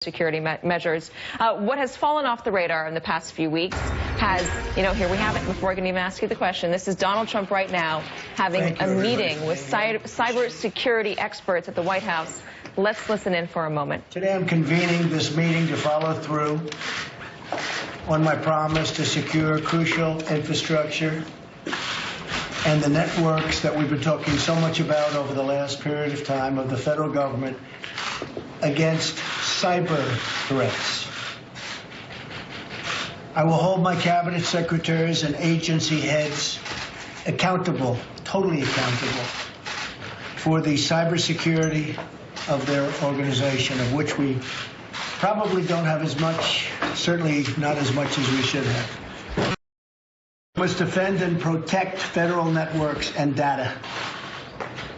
security measures. What has fallen off the radar in the past few weeks has, here we have it before I can even ask you the question. This is Donald Trump right now having a meeting with cyber security experts at the White House. Let's listen in for a moment. Today I'm convening this meeting to follow through on my promise to secure crucial infrastructure and the networks that we've been talking so much about over the last period of time of the federal government against cyber threats. I will hold my cabinet secretaries and agency heads accountable, totally accountable, for the cybersecurity of their organization, of which we probably don't have as much, certainly not as much as we should have. We must defend and protect federal networks and data.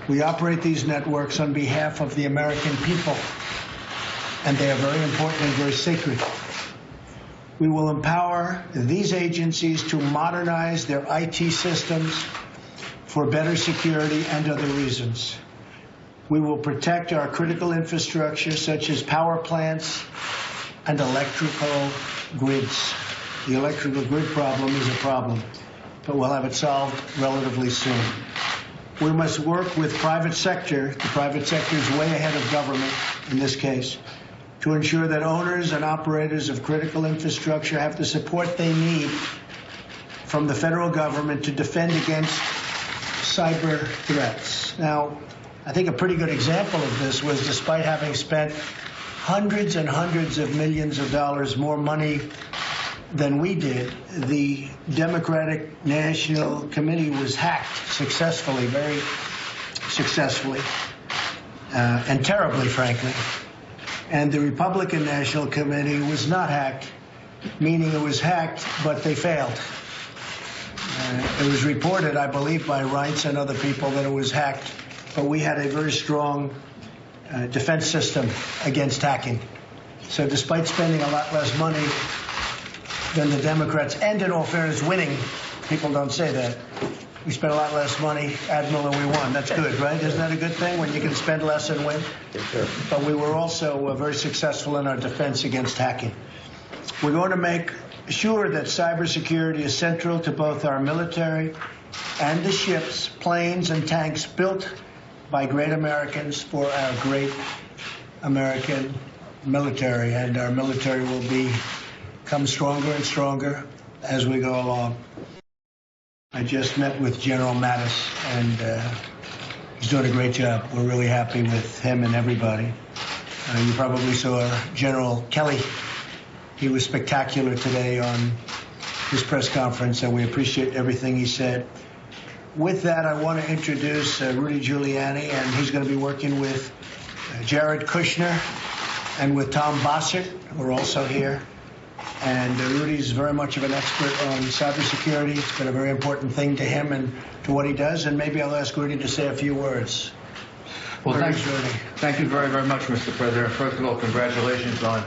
We operate these networks on behalf of the American people, and they are very important and very sacred. We will empower these agencies to modernize their IT systems for better security and other reasons. We will protect our critical infrastructure, such as power plants and electrical grids. The electrical grid problem is a problem, but we'll have it solved relatively soon. We must work with private sector. The private sector is way ahead of government in this case, to ensure that owners and operators of critical infrastructure have the support they need from the federal government to defend against cyber threats. Now, I think a pretty good example of this was, despite having spent hundreds and hundreds of millions of dollars more money than we did, the Democratic National Committee was hacked successfully, very successfully, and terribly, frankly. And the Republican National Committee was not hacked, meaning it was hacked, but they failed. It was reported, I believe, by Reince and other people that it was hacked, but we had a very strong defense system against hacking. So despite spending a lot less money than the Democrats, and in all fairness, winning, people don't say that, we spent a lot less money, Admiral, and we won. That's good, right? Isn't that a good thing when you can spend less and win? Yes, sir. But we were also very successful in our defense against hacking. We're going to make sure that cybersecurity is central to both our military and the ships, planes, and tanks built by great Americans for our great American military. And our military will become stronger and stronger as we go along. I just met with General Mattis, and he's doing a great job. We're really happy with him and everybody. You probably saw General Kelly. He was spectacular today on his press conference, and we appreciate everything he said. With that, I want to introduce Rudy Giuliani, and he's going to be working with Jared Kushner and with Tom Bossert, who are also here. And Rudy's very much of an expert on cybersecurity. It's been a very important thing to him and to what he does. And maybe I'll ask Rudy to say a few words. Well, thank you very, very much, Mr. President. First of all, congratulations on